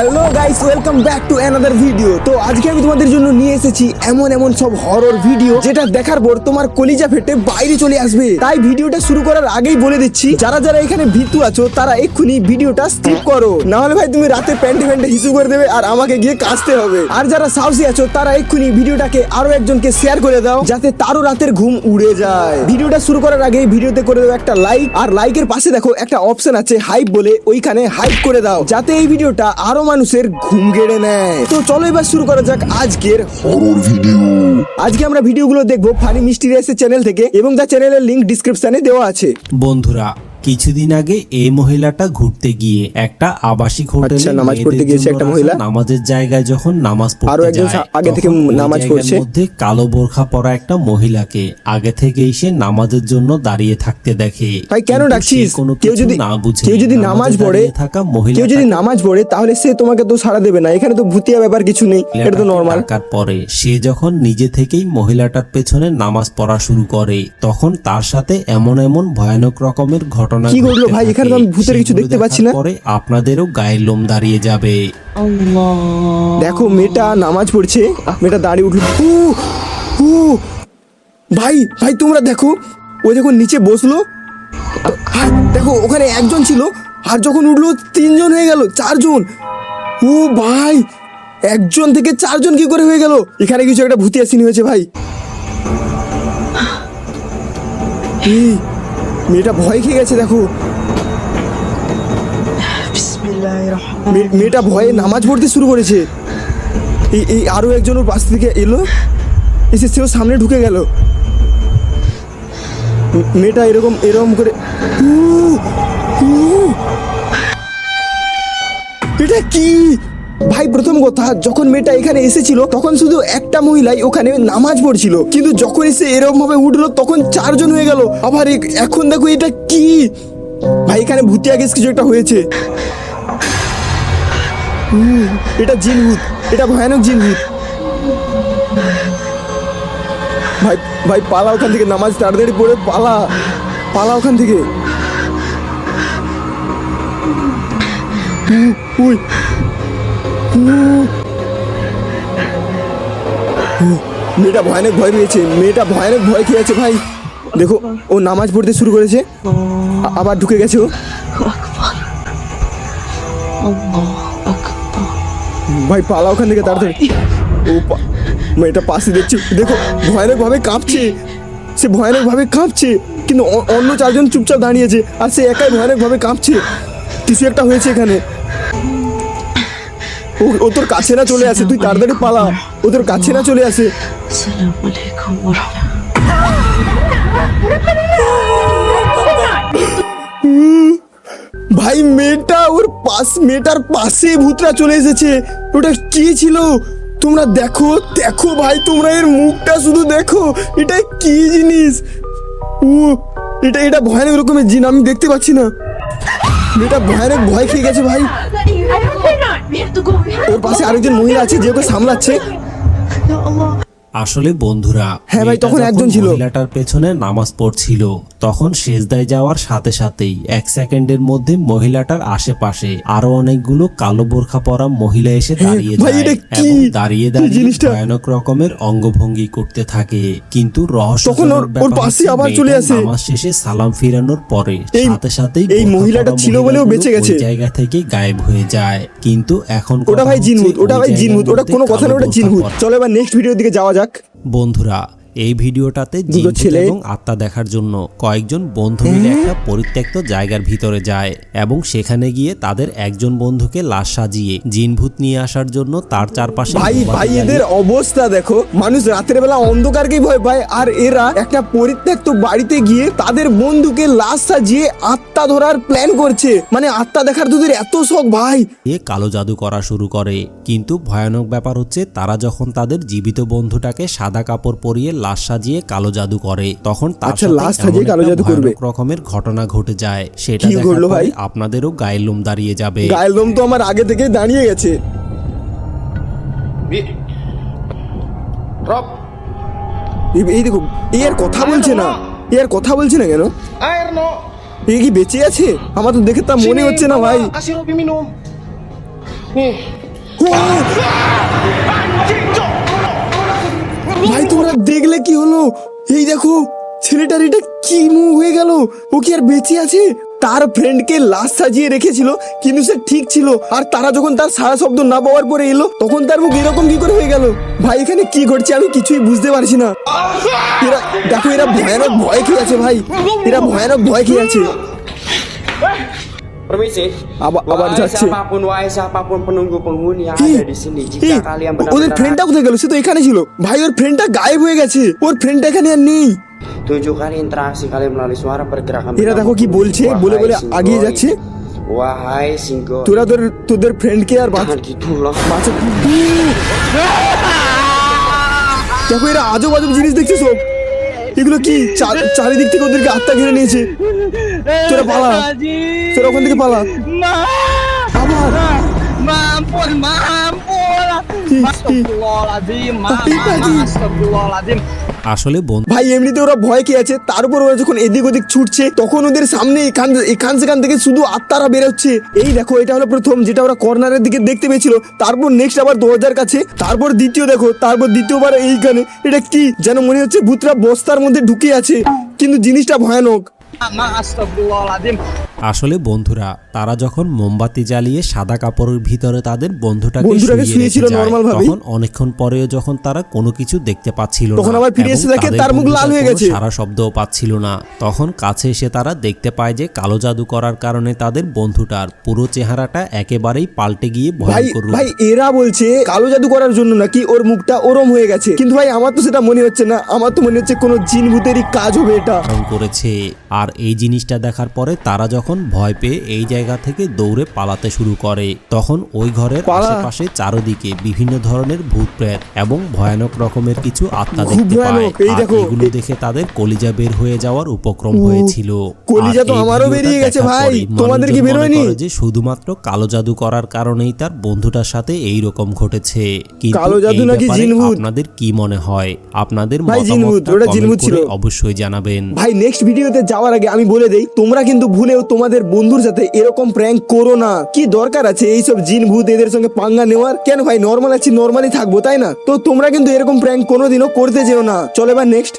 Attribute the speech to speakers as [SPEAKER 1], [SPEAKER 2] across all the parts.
[SPEAKER 1] Hello guys, welcome back to another video. তো আজকে আমি তোমাদের জন্য নিয়ে এসেছি এমন সব হরর ভিডিও যেটা দেখার পর তোমার কলিজা ফেটে বাইরে চলে আসবে। তাই ভিডিওটা শুরু করার আগেই বলে দিচ্ছি, যারা যারা এখানে ভীতু আছো তারা এক্ষুনি ভিডিওটা স্কিপ করো, না হলে ভাই তুমি রাতে প্যান্টে হিসু করে দেবে আর আমাকে গিয়ে কাচতে হবে। আর যারা সাহসী আছো তারা এক্ষুনি ভিডিওটাকে আরো একজনকে শেয়ার করে দাও, যাতে তারও রাতের ঘুম উড়ে যায়। ভিডিওটা শুরু করার আগেই ভিডিওতে করে দাও একটা লাইক, আর লাইকের পাশে দেখো একটা অপশন আছে হাইপ বলে, ওইখানে হাইপ করে দাও যাতে এই ভিডিওটা আরো মানুষের ঘুম কেড়ে নেয়। তো চলো এবার শুরু করা যাক আজকের হরর ভিডিও। আজকে আমরা ভিডিওগুলো দেখবো ফানি মিস্টিরিয়াস চ্যানেল থেকে, এবং তার চ্যানেলের লিংক ডিসক্রিপশনে দেওয়া আছে।
[SPEAKER 2] বন্ধুরা, কিছুদিন আগে এই মহিলাটা ঘুরতে গিয়ে একটা আবাসিক হোটেলে
[SPEAKER 1] নামাজ পড়তে গিয়েছে একটা মহিলা,
[SPEAKER 2] নামাজের জায়গায় যখন নামাজ পড়তে
[SPEAKER 1] আরো একজন আগে থেকে নামাজ পড়ছে,
[SPEAKER 2] মধ্যে কালো বোরখা পরা একটা মহিলাকে আগে থেকেই সে নামাজের জন্য দাঁড়িয়ে থাকতে দেখে।
[SPEAKER 1] ভাই কেন ডাকছিস? কেউ যদি নামাজ পড়ে তাহলে সে তোমাকে তো সাড়া দেবে না, এখানে তো ভূতিয়া ব্যাপার কিছু নেই, এটা তো নরমাল।
[SPEAKER 2] ডাকার পরে সে যখন নিজে থেকেই মহিলাটার পেছনে নামাজ পড়া শুরু করে, তখন তার সাথে এমন ভয়ানক রকমের ঘটনা
[SPEAKER 1] কি ঘটলো ভাই? এখানে তো আমি ভূতের কিছু দেখতে পাচ্ছি না।
[SPEAKER 2] পরে আপনাদেরও গায়ের লোম দাঁড়িয়ে যাবে।
[SPEAKER 1] দেখো মেয়েটা নামাজ পড়ছে, মেয়েটা দাঁড়িয়ে উঠলো। ভাই ভাই তোমরা দেখো, ও যখন নিচে বসলো, দেখো ওখানে একজন ছিল, আর যখন উঠলো 3 জন হয়ে গেল, 4 জন। ও ভাই, একজন থেকে 4 জন কি করে হয়ে গেল? এখানে কিছু একটা ভূতিয়া সিন হয়েছে ভাই। মেয়েটা ভয় খেয়ে গেছে, দেখো মেয়েটা ভয়ে নামাজ পড়তে শুরু করেছে। এই আরো একজন ওর পাশ থেকে এলো, এসে সেও সামনে ঢুকে গেল। মেয়েটা এরকম করে, এটা কি ভাই? প্রথম কথা, যখন মেয়েটা এখানে এসেছিল তখন শুধু একটা মহিলাই ওখানে নামাজ পড়ছিল, কিন্তু যখন এসে এরকম ভাবে উঠলো তখন 4 জন হয়ে গেল। আবার এখন দেখো এটা কি ভাই? এখানে ভূতিয়া কেস কিছু একটা হয়েছে। এটা জিনভূত, এটা ভয়ানক জিনভূত। ভাই ভাই পালা ওখান থেকে, নামাজ তাড়াতাড়ি পড়ে পালা ওখান থেকে। মেয়েটা ভয়ানক ভয় পেয়েছে, মেয়েটা ভয়ানক ভয় খেয়েছে ভাই। দেখো ও নামাজ পড়তে শুরু করেছে, আবার ঢুকে গেছে ও। ভাই পালা ওখান থেকে তাড়াতাড়ি। ও মেয়েটা পাশে দেখছি, দেখো ভয়ানক ভাবে কাঁপছে, সে ভয়ানক ভাবে কাঁপছে, কিন্তু অন্য 4 জন চুপচাপ দাঁড়িয়েছে, আর সে একাই ভয়ানক ভাবে কাঁপছে। কিছু একটা হয়েছে এখানে। ও তোর কাছে না চলে আসে, তুই তাড়াতাড়ি পালা, ও তোর কাছে না চলে আসে। ভাই মেয়েটার পাশে ভূতরা চলে এসেছে। ওটা কি ছিল তোমরা দেখো ভাই, তোমরা এর মুখটা শুধু দেখো, এটা কি জিনিস? এটা ভয়ানক রকমের জিন, আমি দেখতে পাচ্ছি না। মেয়েটা ভয়ানক ভয় খেয়ে গেছে ভাই। ওর পাশে আরেকজন মহিলা আছে যে ওকে সামলাচ্ছে।
[SPEAKER 2] আসলে বন্ধুরা,
[SPEAKER 1] হ্যাঁ ভাই, তখন একজন ছিল,
[SPEAKER 2] মহিলাটার পেছনে নামাজ পড়ছিল, তখন সেজদায় যাওয়ার সাথে সাথেই 1 সেকেন্ডের মধ্যে মহিলাটার আশেপাশে আরো অনেকগুলো কালো বোরখা পরা মহিলা এসে দাঁড়িয়ে যায় এবং দাঁড়িয়ে ভয়ানক রকমের অঙ্গভঙ্গি করতে থাকে। কিন্তু রহস্য
[SPEAKER 1] ওর পাশে আবার চলে আসে।
[SPEAKER 2] নামাজ শেষে সালাম ফিরানোর পরে সাথে সাথেই
[SPEAKER 1] এই মহিলাটা ছিল বলেও বেঁচে গেছে,
[SPEAKER 2] জায়গা থেকে গায়েব হয়ে যায়। কিন্তু এখন
[SPEAKER 1] ওটা ভাই জিনভূত, ওটা কোনো কথা না, ওটা জিনভূত। চলো এবার নেক্সট ভিডিওর দিকে যাওয়া যাক।
[SPEAKER 2] বন্ধুরা, এই ভিডিওটাতে জিন এবং আত্মা দেখার জন্য কয়েকজন বন্ধু মিলে একটা পরিত্যক্ত জায়গার ভিতরে যায় এবং সেখানে গিয়ে তাদের একজন বন্ধুকে লাশ সাজিয়ে জিনভূত নিয়ে আসার জন্য তার চারপাশে।
[SPEAKER 1] ভাই এদের অবস্থা দেখো, মানুষ রাতের বেলা অন্ধকারকেই ভয় পায়, আর এরা একটা পরিত্যক্ত বাড়িতে গিয়ে তাদের বন্ধুকে লাশ সাজিয়ে আত্মা ধরার প্ল্যান করছে। মানে আত্মা দেখার তোদের এত শখ ভাই?
[SPEAKER 2] এ কালো জাদু করা শুরু করে। কিন্তু ভয়ানক ব্যাপার হচ্ছে, তারা যখন তাদের জীবিত বন্ধুটাকে সাদা কাপড় পরিয়ে লাশ সাজিয়ে কালো জাদু করে, তখন তার
[SPEAKER 1] লাশ সাজিয়ে কালো জাদু করবে
[SPEAKER 2] রকমের ঘটনা ঘটে যায়। সেটা দেখার পরে আপনাদেরও গায়ের লোম দাঁড়িয়ে যাবে।
[SPEAKER 1] গায়ের লোম তো আমার আগে থেকে দাঁড়িয়ে গেছে। এই দেখো, এর কথা বলছে না, কেন? এ কি বেঁচে আছে? আমার তো দেখে তা মনে হচ্ছে না ভাই। ভাই তোমরা দেখলে কি হলো? এই দেখো ছেলেটার এটা কি মুখ হয়ে গেল, ও কি আর বেঁচে আছে? তার ফ্রেন্ডকে লাশ সাজিয়ে রেখেছিল কিন্তু সে ঠিক ছিল, আর তারা যখন তার সারা শব্দ না পাওয়ার পরে এলো তখন তার মুখ এরকম কি করে হয়ে গেল? ভাই এখানে কি ঘটছে আমি কিছুই বুঝতে পারছি না। এরা দেখো, এরা ভয়ানক ভয় খেয়ে আছে ভাই, এরা ভয়ানক ভয় খেয়ে আছে।
[SPEAKER 3] Permisi.
[SPEAKER 1] Abar যাচ্ছে।
[SPEAKER 3] Siapapun penunggu penghuni yang
[SPEAKER 1] এই,
[SPEAKER 3] ada di sini.
[SPEAKER 1] এই,
[SPEAKER 3] Jika kalian
[SPEAKER 1] ওদের
[SPEAKER 3] benar-benar
[SPEAKER 1] ফ্রেন্ডটা কোথায় গেল? সে তো এখানে ছিল ভাই, ওর ফ্রেন্ডটা গায়েব হয়ে গেছে, ওর ফ্রেন্ডটা এখানে আর নেই।
[SPEAKER 3] tunjukkan interaksi kalian melalui suara pergerakan.
[SPEAKER 1] এরা দেখো কি বলছে, বলে বলে আগিয়ে যাচ্ছে।
[SPEAKER 3] Wahai Singgo.
[SPEAKER 1] তোরা তোদের ফ্রেন্ডকে আর
[SPEAKER 3] Jangan gitu loh.
[SPEAKER 1] বাঁচা। দেখো এরা আজব আজব জিনিস দেখছে সব। এগুলো কি চারিদিক থেকে ওদেরকে আত্মা ঘিরে নিয়েছে। তোরা পালা, তোরা ওখান থেকে পালা। আবার
[SPEAKER 4] Mampun, Astagfirullahaladzim, Astagfirullahaladzim.
[SPEAKER 2] আসলে বন্ধু
[SPEAKER 1] ভাই এমনিতে ওরা ভয় খেয়ে আছে, তার উপর ওরা যখন এদিক ওদিক ছুটছে তখন ওদের সামনে এখান সেখান থেকে শুধু আত্মারা বেরোচ্ছে। এই দেখো এটা হলো প্রথম যেটা ওরা কর্নারের দিকে দেখতে পেয়েছিল, তারপর নেক্সট আবার দরজার কাছে, তারপর দ্বিতীয় দেখো, তারপর দ্বিতীয়বার এইখানে। এটা কি যেন মনে হচ্ছে ভূতরা বস্তার মধ্যে ঢুকে আছে, কিন্তু জিনিসটা ভয়ানক।
[SPEAKER 4] Astagfirullahaladzim.
[SPEAKER 2] আসলে বন্ধুরা তারা যখন মোমবাতি জ্বালিয়ে সাদা কাপড়ের ভিতরে তাদের বন্ধুটাকে
[SPEAKER 1] বন্ধুটাকে
[SPEAKER 2] শুইয়ে
[SPEAKER 1] শুয়েছিল
[SPEAKER 2] রেখে যায়,
[SPEAKER 1] normal ভাবেই।
[SPEAKER 2] তখন অনেকক্ষণ পরেও যখন তারা কোনো কিছু দেখতে পাচ্ছিল না,
[SPEAKER 1] তখন আবার ফিরে
[SPEAKER 2] এবং
[SPEAKER 1] এসে দেখে
[SPEAKER 2] তাদের
[SPEAKER 1] তার মুখ লাল হয়ে
[SPEAKER 2] বন্ধুটার
[SPEAKER 1] গেছে।
[SPEAKER 2] কোনো সারা শব্দও পাচ্ছিল না, তখন কাছে এসে তারা দেখতে পায় যে কালো জাদু করার কারণে তাদের বন্ধুটার পুরো চেহারাটা একেবারেই পাল্টে গিয়ে
[SPEAKER 1] ভাই
[SPEAKER 2] ভয়ঙ্কর রূপ
[SPEAKER 1] ভাই এরা বলছে কালো জাদু করার জন্য নাকি ওর মুখটা ওরম হয়ে গেছে, কিন্তু ভাই আমার তো সেটা মনে হচ্ছে না, আমার তো মনে হচ্ছে কোনো জিন ভূতেরই কাজ হবে এটা।
[SPEAKER 2] ধারণ করেছে। আর এই জিনিসটা দেখার পরে তারা যখন ভয় পেয়ে এই জায়গা থেকে দৌড়ে পালাতে শুরু করে, তখন ওই ঘরের
[SPEAKER 1] পালা।
[SPEAKER 2] আশেপাশে চারদিকে বিভিন্ন ধরনের ভূত প্রেত এবং ভয়ানক রকমের কিছু আত্মা
[SPEAKER 1] খুব
[SPEAKER 2] দেখতে পায়।
[SPEAKER 1] ভয়ানক, এই
[SPEAKER 2] আর
[SPEAKER 1] দেখো।
[SPEAKER 2] এগুলো দেখে তাদের কলিজা বের হয়ে যাওয়ার উপক্রম
[SPEAKER 1] ও,
[SPEAKER 2] হয়েছিল।
[SPEAKER 1] কলিজা
[SPEAKER 2] আর
[SPEAKER 1] তো
[SPEAKER 2] এই
[SPEAKER 1] আমারও
[SPEAKER 2] ভিডিওটা
[SPEAKER 1] বেরিয়ে গেছে
[SPEAKER 2] দেখার
[SPEAKER 1] ভাই,
[SPEAKER 2] পরেই
[SPEAKER 1] তোমাদের কি
[SPEAKER 2] মানুষজন মনে
[SPEAKER 1] বেরোয়নি?
[SPEAKER 2] করে যে শুধুমাত্র কালো জাদু করার কারণেই তার বন্ধুটার সাথে এই রকম ঘটেছে। কিন্তু
[SPEAKER 1] কালো জাদু
[SPEAKER 2] এই
[SPEAKER 1] নাকি
[SPEAKER 2] ব্যাপারে
[SPEAKER 1] জিনভূত?
[SPEAKER 2] আপনাদের কি মনে হয়? আপনাদের
[SPEAKER 1] ভাই জিনভূত,
[SPEAKER 2] মতামতটা
[SPEAKER 1] ওটা
[SPEAKER 2] কমেন্ট
[SPEAKER 1] জিনভূত ছিল।
[SPEAKER 2] করে অবশ্যই জানাবেন।
[SPEAKER 1] ভাই নেক্সট ভিডিওতে যাওয়ার আগে আমি বলে দেই, তোমরা কিন্তু ভুলেও তোমাদের বন্ধুর সাথে এরকম প্র্যাঙ্ক করো না। কি দরকার আছে এইসব জিন ভূত এদের সঙ্গে পাঙ্গা নেওয়ার? কেন ভাই নর্মাল আছি, নর্মালি থাকবো তাই না? তো তোমরা কিন্তু এরকম প্র্যাঙ্ক কোনোদিনও করতে যেও না। চলো এবার নেক্সট।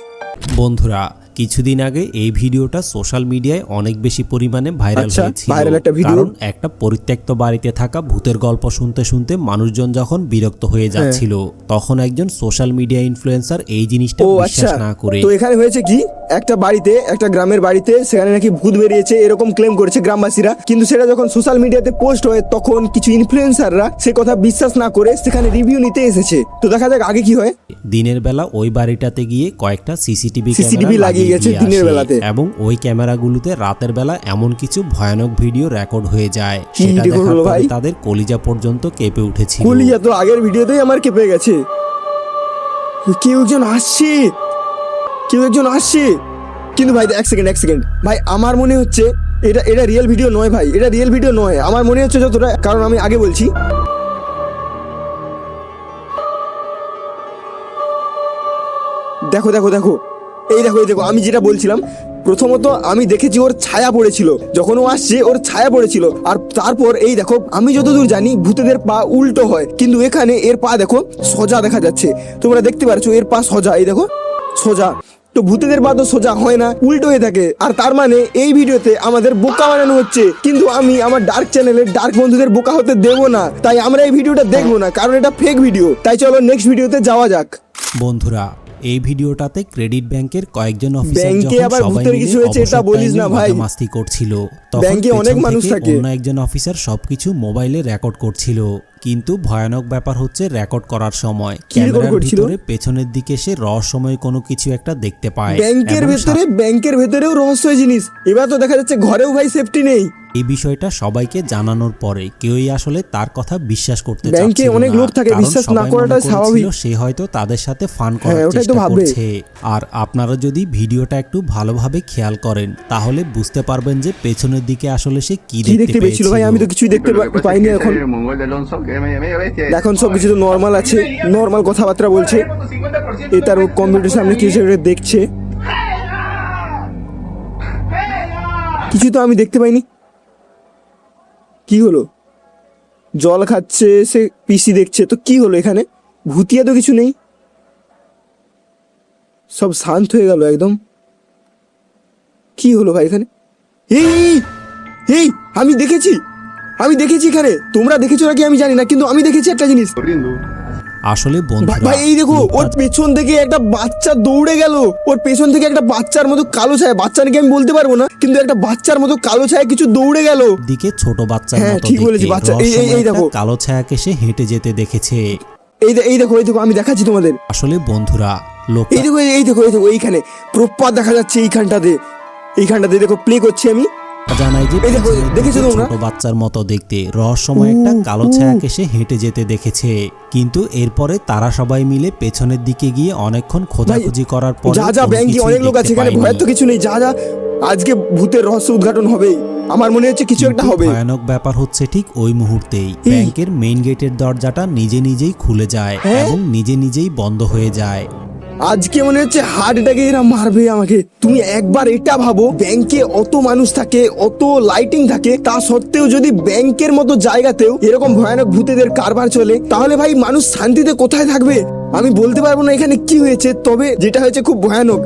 [SPEAKER 2] বন্ধুরা কিছুদিন আগে এই ভিডিওটা সোশ্যাল মিডিয়ায় অনেক বেশি পরিমাণে ভাইরাল
[SPEAKER 1] আচ্ছা,
[SPEAKER 2] হয়েছিল,
[SPEAKER 1] viral একটা ভিডিও।
[SPEAKER 2] কারণ একটা পরিত্যক্ত বাড়িতে থাকা ভূতের গল্প শুনতে শুনতে মানুষজন যখন বিরক্ত হয়ে যাচ্ছিল, তখন একজন সোশ্যাল মিডিয়া ইনফ্লুয়েন্সার এই জিনিসটা
[SPEAKER 1] ও
[SPEAKER 2] বিশ্বাস
[SPEAKER 1] আচ্ছা,
[SPEAKER 2] না করে
[SPEAKER 1] তো এখানে হয়েছে কি, একটা বাড়িতে, একটা গ্রামের বাড়িতে সেখানে নাকি ভূত বেরিয়েছে এরকম ক্লেম করেছে গ্রামবাসীরা, কিন্তু সেটা যখন সোশ্যাল মিডিয়াতে পোস্ট হয় তখন কিছু ইনফ্লুয়েন্সাররা সে কথা বিশ্বাস না করে সেখানে রিভিউ নিতে এসেছে। তো দেখা যাক আগে কি হয়।
[SPEAKER 2] দিনের বেলা ওই বাড়িটাতে গিয়ে কয়েকটা সিসিটিভি
[SPEAKER 1] CCTV লাগিয়ে গেছে দিনের বেলাতে।
[SPEAKER 2] এবং ওই ক্যামেরাগুলোতে রাতের বেলা এমন কিছু ভয়ানক ভিডিও রেকর্ড হয়ে যায়,
[SPEAKER 1] কি
[SPEAKER 2] সেটা
[SPEAKER 1] record
[SPEAKER 2] দেখার
[SPEAKER 1] হলো
[SPEAKER 2] পরে
[SPEAKER 1] ভাই?
[SPEAKER 2] তাদের কলিজা পর্যন্ত কেঁপে উঠেছিল।
[SPEAKER 1] কলিজা তো আগের ভিডিওতেই আমার কেঁপে গেছে। কেউ একজন আসছে, কেউ একজন আসছে, কিন্তু ভাই এক সেকেন্ড ভাই, আমার মনে হচ্ছে এটা রিয়েল ভিডিও নয় ভাই, এটা রিয়েল ভিডিও নয় আমার মনে হচ্ছে যতটা, কারণ আমি আগে বলছি। দেখো দেখো দেখো, এই দেখো আমি যেটা বলছিলাম, প্রথমত আমি দেখেছি ওর ছায়া পড়েছিল, যখন ও আসছে ওর ছায়া পড়েছিল, আর তারপর এই দেখো আমি যতদূর জানি ভূতেদের পা উল্টো হয়, কিন্তু এখানে এর পা দেখো সোজা দেখা যাচ্ছে, তোমরা দেখতে পারছো এর পা সোজা, এই দেখো সোজা। তো ভূতেদের পা তো সোজা হয় না, উল্টো হয়ে থাকে, আর তার মানে এই ভিডিওতে আমাদের বোকা বানানো হচ্ছে। কিন্তু আমি আমার ডার্ক চ্যানেলে ডার্ক বন্ধুদের বোকা হতে দেবো না, তাই আমরা এই ভিডিওটা দেখবো না, কারণ এটা ফেক ভিডিও। তাই চলো নেক্সট ভিডিওতে যাওয়া যাক।
[SPEAKER 2] বন্ধুরা এই ভিডিওটাতে ক্রেডিট ব্যাংকের কয়েকজন অফিসার
[SPEAKER 1] ব্যাংকে
[SPEAKER 2] যখন
[SPEAKER 1] আবার
[SPEAKER 2] সবাই
[SPEAKER 1] ভূতের
[SPEAKER 2] মিলে
[SPEAKER 1] কিছু হয়েছে এটা
[SPEAKER 2] অবসর
[SPEAKER 1] বলিস
[SPEAKER 2] টাইমে
[SPEAKER 1] না ভাই।
[SPEAKER 2] মজামাস্তি করছিল, তখন
[SPEAKER 1] ব্যাংকে অনেক
[SPEAKER 2] পেছন
[SPEAKER 1] মানুষ
[SPEAKER 2] থেকে
[SPEAKER 1] থাকে।
[SPEAKER 2] অন্য একজন অফিসার সবকিছু মোবাইলে রেকর্ড করছিল, কিন্তু ভয়ানক ব্যাপার হচ্ছে রেকর্ড করার সময়
[SPEAKER 1] কি record
[SPEAKER 2] ক্যামেরার
[SPEAKER 1] করছিল?
[SPEAKER 2] ভিতরে পেছনের দিকে সে রহস্যময় কোনো কিছু একটা দেখতে পায়।
[SPEAKER 1] ব্যাংকের ভেতরেও রহস্য জিনিস, এবার তো দেখা যাচ্ছে ঘরেও ভাই সেফটি নেই।
[SPEAKER 2] এই বিষয়টা সবাইকে জানানোর পরে কেউই আসলে তার কথা বিশ্বাস করতে
[SPEAKER 1] ব্যাংকে
[SPEAKER 2] চাচ্ছিল
[SPEAKER 1] অনেক
[SPEAKER 2] না,
[SPEAKER 1] লোক থাকে,
[SPEAKER 2] কারণ
[SPEAKER 1] বিশ্বাস না
[SPEAKER 2] সবাই
[SPEAKER 1] করাটা
[SPEAKER 2] মনে করেছিল
[SPEAKER 1] স্বাভাবিক।
[SPEAKER 2] সে হয়তো তাদের সাথে ফান
[SPEAKER 1] হ্যাঁ,
[SPEAKER 2] করার
[SPEAKER 1] ওটাই তো
[SPEAKER 2] চেষ্টা
[SPEAKER 1] ভাববে।
[SPEAKER 2] করছে। আর আপনারা যদি ভিডিওটা একটু ভালোভাবে খেয়াল করেন তাহলে বুঝতে পারবেন যে পেছনের দিকে আসলে সে কি
[SPEAKER 1] কি দেখতে পেয়েছিল ভাই? আমি তো কিছুই দেখতে পাইনি এখন।
[SPEAKER 5] El mongol de Alonso, que medio bestia.
[SPEAKER 1] এখন সবকিছু তো নর্মাল আছে, নর্মাল কথাবার্তা বলছে, এ তার কম্পিউটার সামনে কিছু একটা দেখছে, কিছু তো আমি দেখতে পাইনি। কি হলো? জল খাচ্ছে, সে পিসি দেখছে। তো কি হলো এখানে? ভূতিয়া তো কিছু নেই, সব শান্ত হয়ে গেল একদম। কি হলো ভাই এখানে? এই এই আমি দেখেছি এখানে। তোমরা দেখেছো নাকি আমি জানি না, কিন্তু আমি দেখেছি একটা জিনিস।
[SPEAKER 5] Corriendo.
[SPEAKER 2] আসলে বন্ধুরা,
[SPEAKER 1] ভাই এই দেখো, ওর
[SPEAKER 2] লোকটা
[SPEAKER 1] পেছন থেকে একটা বাচ্চা দৌড়ে গেল। ওর পেছন থেকে একটা বাচ্চার মতো কালো ছায়া, বাচ্চা নাকি আমি বলতে পারবো না, কিন্তু একটা বাচ্চার মতো কালো ছায়া কিছু দৌড়ে গেল।
[SPEAKER 2] দিকে ছোট বাচ্চার
[SPEAKER 1] হ্যাঁ,
[SPEAKER 2] মতো
[SPEAKER 1] ঠিক বলেছি,
[SPEAKER 2] দেখতে
[SPEAKER 1] বাচ্চা। এই
[SPEAKER 2] রহস্যময়
[SPEAKER 1] দেখো।
[SPEAKER 2] একটা কালো ছায়াকে সে হেঁটে যেতে দেখেছে।
[SPEAKER 1] এই দেখো আমি দেখাচ্ছি তোমাদের।
[SPEAKER 2] আসলে বন্ধুরা, লোকটা
[SPEAKER 1] এই দেখো এইখানে প্রপাত দেখা যাচ্ছে। এইখানটাতে দেখো, প্লে করছি আমি।
[SPEAKER 2] জানায় যে
[SPEAKER 1] এই দেখো,
[SPEAKER 2] পেছনের
[SPEAKER 1] দেখেছো
[SPEAKER 2] দিকে
[SPEAKER 1] তোমরা?
[SPEAKER 2] ছোট বাচ্চার মতো দেখতে রহস্যময় একটা কালো ছায়াকে সে হেঁটে যেতে দেখেছে। কিন্তু এরপরে তারা সবাই মিলে পেছনের দিকে গিয়ে অনেকক্ষণ খোঁজাখুঁজি করার পর
[SPEAKER 1] যা ব্যাংকে অনেক লোক আছে, এখানে ভয়ের তো কিছু নেই। যা আজকে ভূতের রহস্য উদ্ঘাটন হবেই। আমার মনে হচ্ছে কিছু একটা হবে।
[SPEAKER 2] ভয়ানক ব্যাপার হচ্ছে ঠিক ওই মুহূর্তেই ব্যাংকের মেইন গেটের দরজাটা নিজেই খুলে যায়
[SPEAKER 1] হ্যাঁ?
[SPEAKER 2] এবং নিজেই বন্ধ হয়ে যায়।
[SPEAKER 1] আজকে মনে হচ্ছে হার্ট অ্যাটাকে এরা মারবে আমাকে। তুমি একবার এটা ভাবো, ব্যাংকে অত মানুষ থাকে, অত লাইটিং থাকে, তা সত্ত্বেও যদি ব্যাংকের মতো জায়গাতেও এরকম ভয়ানক ভূতেদের কারবার চলে, তাহলে ভাই মানুষ শান্তিতে কোথায় থাকবে? আমি বলতে পারবো না এখানে কি হয়েছে, তবে যেটা হয়েছে খুব ভয়ানক।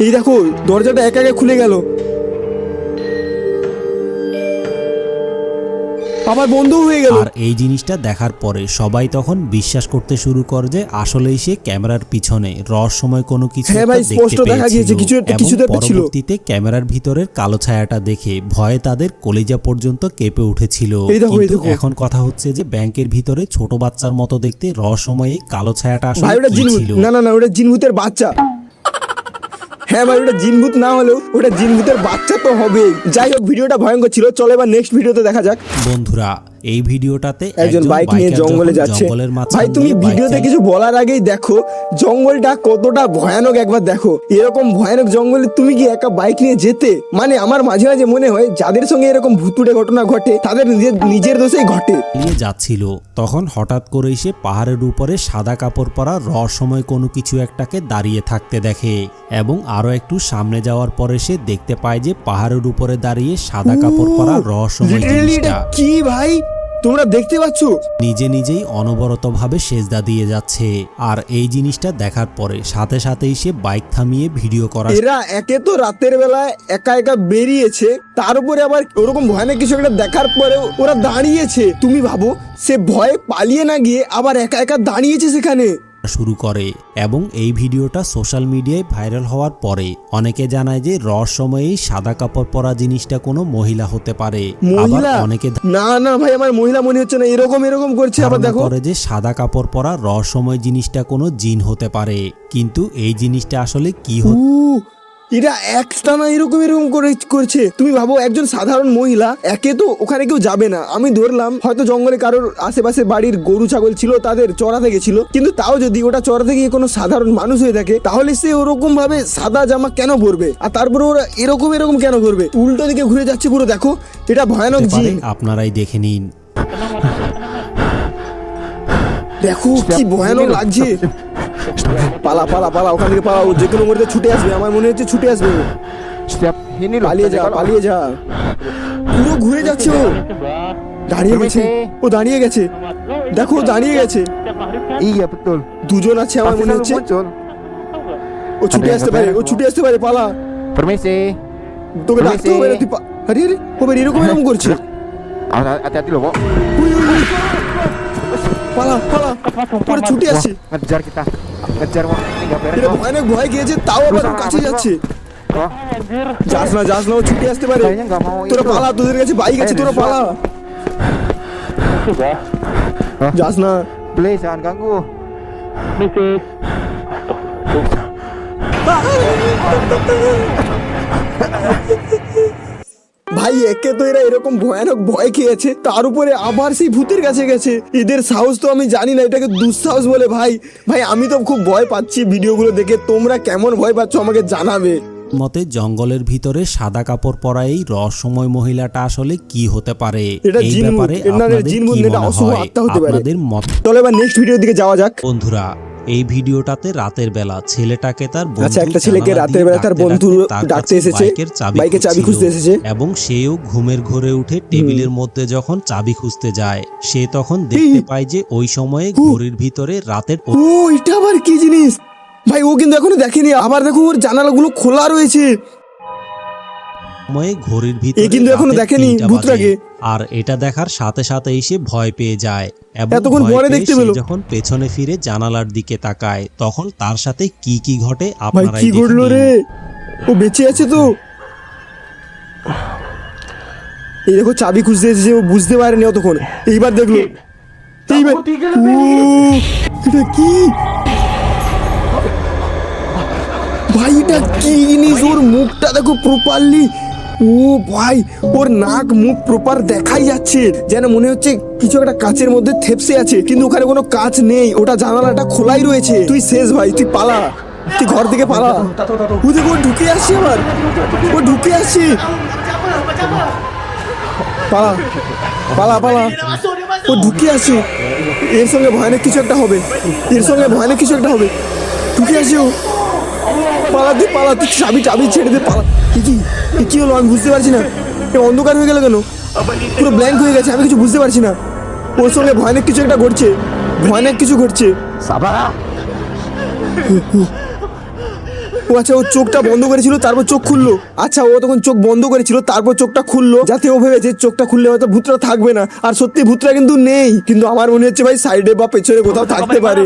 [SPEAKER 1] এই দেখো, দরজাটা একা খুলে গেল, আবার বন্ধ হয়ে গেল।
[SPEAKER 2] আর এই জিনিসটা দেখার পরে সবাই তখন বিশ্বাস করতে শুরু করে যে আসলেই সে ক্যামেরার পিছনে রহস্যময় কোনো কিছু
[SPEAKER 1] হ্যাঁ
[SPEAKER 2] একটা
[SPEAKER 1] ভাই,
[SPEAKER 2] দেখতে
[SPEAKER 1] স্পষ্ট দেখা গিয়েছে,
[SPEAKER 2] পেয়েছিল।
[SPEAKER 1] কিছু তো
[SPEAKER 2] এবং
[SPEAKER 1] একটা ছিল।
[SPEAKER 2] পরবর্তীতে ক্যামেরার ভিতরের কালো ছায়াটা দেখে ভয়ে তাদের কলিজা পর্যন্ত কেঁপে উঠেছিল।
[SPEAKER 1] এই দেখো,
[SPEAKER 2] কিন্তু এখন কথা হচ্ছে যে ব্যাংকের ভিতরে ছোট বাচ্চার মতো দেখতে রহস্যময় এই কালো ছায়াটা
[SPEAKER 1] ভাই
[SPEAKER 2] আসলে
[SPEAKER 1] ওটা
[SPEAKER 2] কি
[SPEAKER 1] জিনভূত,
[SPEAKER 2] ছিল?
[SPEAKER 1] না ওটা জিনভূতের বাচ্চা। হ্যাঁ ভাই, ওটা জিনভূত না হলেও ওটা জিনভূতের বাচ্চা তো হবেই। যাই হোক, ভিডিওটা ভয়ঙ্কর ছিল। চলো এবার নেক্সট ভিডিওতে দেখা যাক।
[SPEAKER 2] বন্ধুরা, এই ভিডিওটাতে
[SPEAKER 1] একজন বাইক নিয়ে
[SPEAKER 2] বাইকার
[SPEAKER 1] জঙ্গলে
[SPEAKER 2] যখন
[SPEAKER 1] যাচ্ছে।
[SPEAKER 2] জঙ্গলের মাঝখান
[SPEAKER 1] ভাই তুমি
[SPEAKER 2] দিয়ে বাইক
[SPEAKER 1] ভিডিওতে
[SPEAKER 2] চালিয়ে
[SPEAKER 1] কিছু বলার আগেই দেখো জঙ্গলটা কতটা ভয়ানক, একবার দেখো। এরকম ভয়ানক জঙ্গলে তুমি কি একা বাইক নিয়ে যেতে? মানে আমার মাঝে মাঝে মনে হয় যাদের সঙ্গে এরকম ভুতুড়ে ঘটনা ঘটে তাদের নিজের দোষেই ঘটে।
[SPEAKER 2] যাচ্ছিল, তখন হঠাৎ করেই সে পাহাড়ের উপরে সাদা কাপড় পরা রহস্যময় কোনো কিছু একটাকে দাঁড়িয়ে থাকতে দেখে। এবং আরো একটু সামনে যাওয়ার পরে সে দেখতে পায় যে পাহাড়ের উপরে দাঁড়িয়ে সাদা কাপড় পরা রহস্যময়
[SPEAKER 1] লিটারালি এটা
[SPEAKER 2] জিনিসটা
[SPEAKER 1] কি ভাই, তোমরা দেখতে পাচ্ছ?
[SPEAKER 2] নিজেই অনবরতভাবে সেজদা দিয়ে যাচ্ছে। আর এই জিনিসটা দেখার পরে সাথেই সে বাইক থামিয়ে ভিডিও করা।
[SPEAKER 1] এরা একে তো রাতের বেলায় একা বেরিয়েছে, তার উপরে আবার ওরকম ভয়ানক কিছু একটা দেখার পরেও ওরা দাঁড়িয়েছে। তুমি ভাবো, সে ভয়ে পালিয়ে না গিয়ে আবার একা দাঁড়িয়েছে সেখানে।
[SPEAKER 2] শুরু করে। এবং এই ভিডিওটা সোশ্যাল মিডিয়ায় ভাইরাল হওয়ার পরে অনেকে জানায় যে রহস্যময়ী সাদা কাপড় পরা জিনিসটা কোনো মহিলা হতে পারে। আবার
[SPEAKER 1] মহিলা?
[SPEAKER 2] অনেকে
[SPEAKER 1] না ভাই, আমার মহিলা মনে হচ্ছে না। এরকম করছে। আবার
[SPEAKER 2] ধারণা
[SPEAKER 1] দেখো,
[SPEAKER 2] করে যে সাদা কাপড় পরা রহস্যময় জিনিসটা কোনো জিন হতে পারে। কিন্তু এই জিনিসটা আসলে কি
[SPEAKER 1] এরা একটানা এরকম করছে। তুমি ভাবো, একজন সাধারণ মহিলা, একে তো ওখানে কেউ যাবে না। আমি ধরলাম হয়তো জঙ্গলে কারোর আশেপাশে বাড়ির গরু ছাগল ছিল, তাদের চড়াতে গেছিল। কিন্তু তাও যদি ওটা চড়াতে গিয়ে কোনো সাধারণ মানুষ হয়ে থাকে, তাহলে সে ওরকম ভাবে সাদা জামা কেন পরবে? আর তারপরে ওরা এরকম কেন করবে? উল্টো দিকে ঘুরে যাচ্ছে পুরো। দেখো, এটা ভয়ানক
[SPEAKER 2] হতে পারে,
[SPEAKER 1] জিন।
[SPEAKER 2] আপনারাই দেখে নিন।
[SPEAKER 1] দেখো কি ভয়ানক লাগছে। পালা ওখান থেকে পালা। ও যে কোনো মুহূর্তে ছুটে আসবে, আমার মনে হচ্ছে ছুটে আসবে।
[SPEAKER 5] Setiap ini loh.
[SPEAKER 1] পালিয়ে যা। পুরো ঘুরে যাচ্ছে ও। দাঁড়িয়ে গেছে। দেখো, ও দাঁড়িয়ে গেছে।
[SPEAKER 5] Iya betul.
[SPEAKER 1] দুজন আছে আমার
[SPEAKER 5] Pasti
[SPEAKER 1] মনে
[SPEAKER 5] selalu
[SPEAKER 1] হচ্ছে।
[SPEAKER 5] muncul.
[SPEAKER 1] ও ছুটে আসতে পারে, পালা।
[SPEAKER 5] Permisi.
[SPEAKER 1] তোকে ডাকতে হবে না, তুই আরে ও এরকম করছে।
[SPEAKER 5] Hati-hati loh, Pak.
[SPEAKER 1] পালা পরে ছুটে আসছে।
[SPEAKER 5] Ngejar kita. Ngejar, Pak. Ini enggak beres,
[SPEAKER 1] এটা
[SPEAKER 5] Pak.
[SPEAKER 1] ভয়ানক ভয় খেয়েছে, তাও আবার ওর কাছে যাচ্ছে।
[SPEAKER 5] Pak.
[SPEAKER 1] যাস না, ও ছুটে আসতে পারে।
[SPEAKER 5] Kayaknya nggak mau
[SPEAKER 1] তোরা
[SPEAKER 5] itu.
[SPEAKER 1] পালা, তোদের কাছে বাইক আছে, তোরা পালা। যাস না।
[SPEAKER 5] Please jangan ganggu.
[SPEAKER 1] ভাই একে তো এরা এরকম ভয়ানক ভয় খেয়েছে, তার উপরে আবার সেই ভূতের কাছে গেছে। এদের সাহস তো আমি জানি না, এটাকে দুঃসাহস বলে। ভাই আমি তো খুব ভয় পাচ্ছি ভিডিওগুলো দেখে। তোমরা কেমন ভয় পাচ্ছ আমাকে জানাবে।
[SPEAKER 2] মতে জঙ্গলের ভিতরে সাদা কাপড় পরা এই রহস্যময় মহিলাটা আসলে কি হতে পারে?
[SPEAKER 1] এটা
[SPEAKER 2] এই
[SPEAKER 1] জিনভূত,
[SPEAKER 2] ব্যাপারে
[SPEAKER 1] এর নামে
[SPEAKER 2] আপনাদের
[SPEAKER 1] জিনভূত
[SPEAKER 2] কি
[SPEAKER 1] না, এটা
[SPEAKER 2] মনে
[SPEAKER 1] অশুভ
[SPEAKER 2] হয়?
[SPEAKER 1] আত্মা হতে পারে।
[SPEAKER 2] আপনাদের মত।
[SPEAKER 1] চলো এবার নেক্সট ভিডিওর দিকে যাওয়া যাক।
[SPEAKER 2] বন্ধুরা, এই ভিডিওটাতে রাতের বেলা ছেলেটাকে তার
[SPEAKER 1] আচ্ছা,
[SPEAKER 2] বন্ধু
[SPEAKER 1] একটা ছেলেকে
[SPEAKER 2] জানালা
[SPEAKER 1] রাতের
[SPEAKER 2] দিয়ে
[SPEAKER 1] বেলা তার বন্ধু
[SPEAKER 2] তার
[SPEAKER 1] ডাকতে
[SPEAKER 2] কাছে
[SPEAKER 1] এসেছে, বাইকের চাবি খুঁজতে এসেছে।
[SPEAKER 2] এবং সেও ঘুমের ঘরে উঠে টেবিলের মধ্যে যখন চাবি খুঁজতে যায়, সে তখন দেখতে পায় যে ওই সময়ে ঘড়ির ভিতরে রাতের
[SPEAKER 1] ও এটা আবার কি জিনিস ভাই? ও কিন্তু এখনো দেখেনি। আবার দেখো ওর জানালাগুলো খোলা রয়েছে।
[SPEAKER 2] সময়ে ঘড়ির ভিতরে
[SPEAKER 1] এ কিন্তু এখনো
[SPEAKER 2] রাতের
[SPEAKER 1] দেখেনি
[SPEAKER 2] 3টা
[SPEAKER 1] ভূতটাকে।
[SPEAKER 2] বাজে। আর এটা দেখার সাথে সাথে সে ভয় পেয়ে যায় এবং
[SPEAKER 1] এতক্ষণ
[SPEAKER 2] ভয়
[SPEAKER 1] পরে
[SPEAKER 2] পেয়ে
[SPEAKER 1] দেখতে
[SPEAKER 2] সে
[SPEAKER 1] পেলো।
[SPEAKER 2] যখন পেছনে ফিরে জানালার দিকে তাকায়, তখন তার সাথে কি কি ঘটে
[SPEAKER 1] ভাই
[SPEAKER 2] আপনারাই
[SPEAKER 1] কি
[SPEAKER 2] দেখে
[SPEAKER 1] ঘটলো
[SPEAKER 2] নিন।
[SPEAKER 1] রে? ও বেঁচে আছে তো? এই দেখো চাবি খুঁজতে এসেছে, ও বুঝতে পারেনি অতক্ষণ। এইবার দেখলো, এইবার ও এটা কি ভাই? এটা কি জিনিস? ওর মুখটা দেখো প্রপারলি। ও ভাই, ওর নাক মুখ প্রপার দেখাই যাচ্ছে, যেন মনে হচ্ছে কিছু একটা কাচের মধ্যে থেপসে আছে, কিন্তু ওখানে কোনো কাচ নেই, ওটা জানালাটা খোলাই রয়েছে। তুই শেষ ভাই, তুই পালা, তুই ঘর থেকে পালা। ও দেখো ও ঢুকে আসছে, আবার ও ঢুকে আসছে। পালা পালা পালা, ও ঢুকে আসছে। এর সঙ্গে ভয়ানক কিছু একটা হবে, এর সঙ্গে ভয়ানক কিছু একটা হবে। ঢুকে আসছে ও। পালা তুই, পালা তুই, চাবি চাবি ছেড়ে দে, পালা। কি হলো আমি বুঝতে পারছি না। এ অন্ধকার হয়ে গেল কেন? পুরো ব্ল্যাঙ্ক হয়ে গেছে, আমি কিছু বুঝতে পারছি না। ওর সঙ্গে ভয়ানক কিছু একটা ঘটছে, ভয়ানক কিছু ঘটছে। ও আচ্ছা, ও চোখটা বন্ধ করেছিল, তারপর চোখ খুললো। আচ্ছা, ও তখন চোখ বন্ধ করেছিল, তারপর চোখটা খুললো, যাতে ও ভেবেছে চোখটা খুললে হয়তো ভূতরা থাকবে না। আর সত্যি ভূতরা কিন্তু নেই, কিন্তু আমার মনে হচ্ছে ভাই সাইডে বা পেছনে কোথাও থাকতে পারে।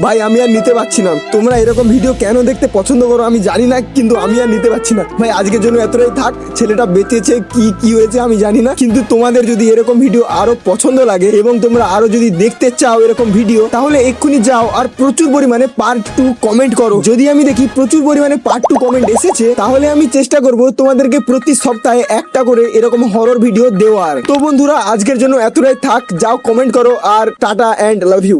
[SPEAKER 1] ভাই আমি আর নিতে পারছি না। তোমরা এরকম ভিডিও কেন দেখতে পছন্দ করো আমি জানি না, কিন্তু আমি আর নিতে পারছি না ভাই। আজকের জন্য এতটাই থাক। ছেলেটা বেঁচেছে কি হয়েছে আমি জানি না, কিন্তু তোমাদের যদি এরকম ভিডিও আরো পছন্দ লাগে এবং তোমরা আরো যদি দেখতে চাও এরকম ভিডিও, তাহলে এক্ষুনি যাও আর প্রচুর পরিমাণে পার্ট 2 কমেন্ট করো। যদি আমি দেখি প্রচুর পরিমাণে পার্ট 2 কমেন্ট এসেছে, তাহলে আমি চেষ্টা করব তোমাদেরকে প্রতি সপ্তাহে একটা করে এরকম হরর ভিডিও দেওয়ার। তো বন্ধুরা আজকের জন্য এতটাই থাক, যাও কমেন্ট করো, আর টাটা এন্ড লাভ ইউ।